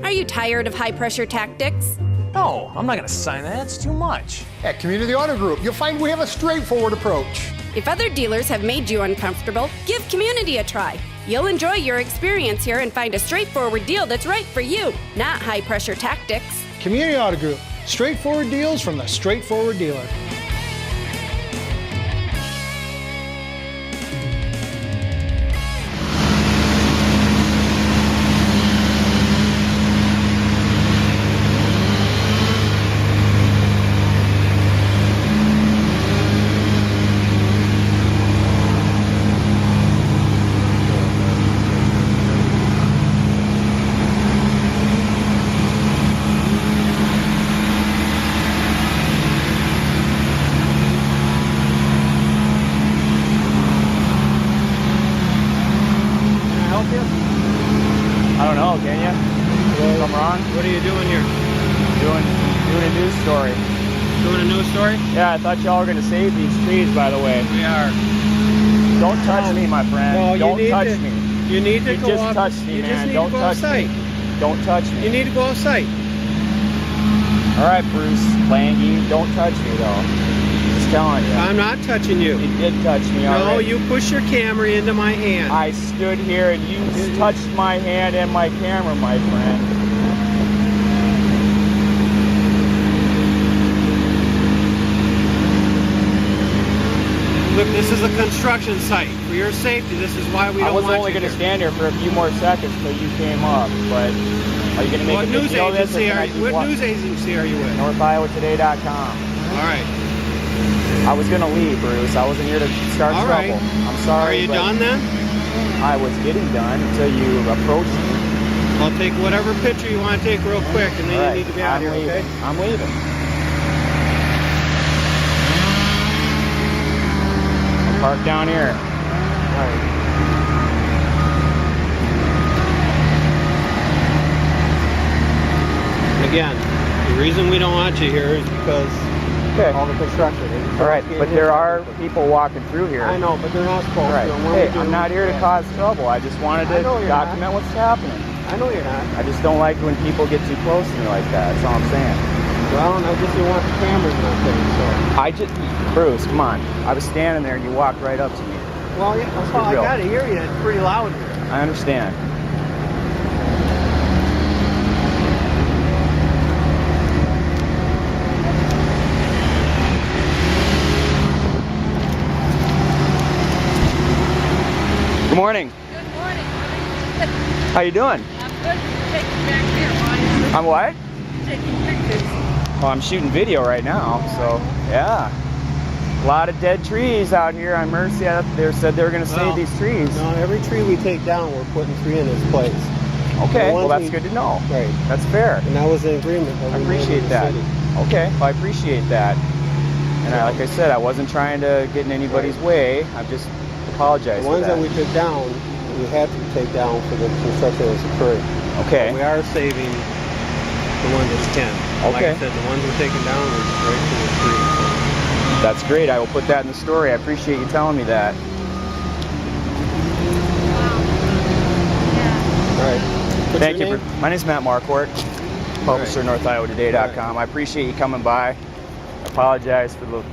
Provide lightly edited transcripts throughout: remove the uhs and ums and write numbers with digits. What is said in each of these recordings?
Are you tired of high-pressure tactics? No, I'm not going to sign that. It's too much. At Community Auto Group, you'll find we have a straightforward approach. If other dealers have made you uncomfortable, give Community a try. You'll enjoy your experience here and find a straightforward deal that's right for you, not high-pressure tactics. Community Auto Group, straightforward deals from the straightforward dealer. I don't know, can you? Come on. What are you doing here? Doing a news story. Doing a news story? Yeah, I thought y'all were going to save these trees, by the way. We are. Don't touch me, my friend. No, Don't touch me. You need to You go just off. touched me, you man. just need Don't to go touch off-site. me. Don't touch me. You need to go off-site. All right, Bruce Lange, don't touch me, though. Just telling you. I'm not touching you. You did touch me No, already. you pushed your camera into my hand. I stood here and you touched my hand and my camera, my friend. Look, this is a construction site. For your safety, this is why we I don't was want only you going to here. stand here for a few more seconds till you came up, but are you going to make What a big news deal of this? agency what news agency are you with? NorthIowaToday.com. All right. I was going to leave, Bruce. I wasn't here to start All trouble. right. I'm sorry. Are you but done then? I was getting done until you approached me. I'll take whatever picture you want to take real quick, and then All right. you need to be out I'm of here, leaving. okay? I'm leaving. I'll park down here. All right. Again, the reason we don't want you here is because Okay. all the construction. All right, but there are people walking through here. I know, but they're not supposed Right. to. and when Hey, we do, I'm not here to yeah. cause trouble. I just wanted I to know you're document what's happening. I know you're not. I just don't like when people get too close to me like that. That's all I'm saying. Well, and I just didn't want the cameras and everything, so. I just, Bruce, come on. I was standing there and you walked right up to me. Well, yeah, that's all I real. gotta hear you. It's pretty loud here. I understand. Good morning. Good morning. How you doing? I'm good. Taking back here. Why I'm what? are you taking pictures? Well, I'm shooting video right now, so yeah. A lot of dead trees out here on Mercy. They said they were going to Well, save these trees. No, every tree we take down, we're putting 3 in its place. Okay, the well ones that's we- good to know. Right. That's fair. And that was an agreement that I we made appreciate with the that. city. Okay, well, I appreciate that. And like I said, I wasn't trying to get in anybody's way. I just apologize The for ones that. that we took down, we had to take down for the construction that's occurring. Okay. We are saving the ones that we can. Okay. Like I said, the ones we're taking down are right to the street. So. That's great. I will put that in the story. I appreciate you telling me that. Yeah. All right. What's Thank your you. name? My name's Matt Marquardt, publisher, NorthIowaToday.com. I appreciate you coming by. I apologize for the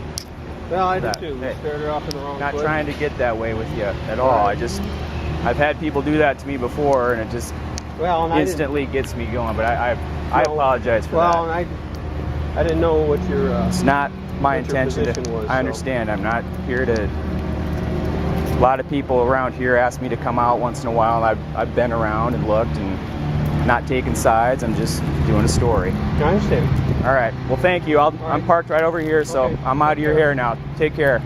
Well, I do that. too. We Hey. started off in the wrong not foot. trying to get that way with you at all. I've had people do that to me before, and it just Well, and instantly gets me going. But I No. apologize for Well, that. and I didn't know what your It's not my what your intention to. position was, I so. understand. I'm not here to. A lot of people around here ask me to come out once in a while. I've been around and looked and not taking sides. I'm just doing a story. I understand. All right. Well, thank you. I'm parked right over here, so Okay. I'm out of your hair now. Take care.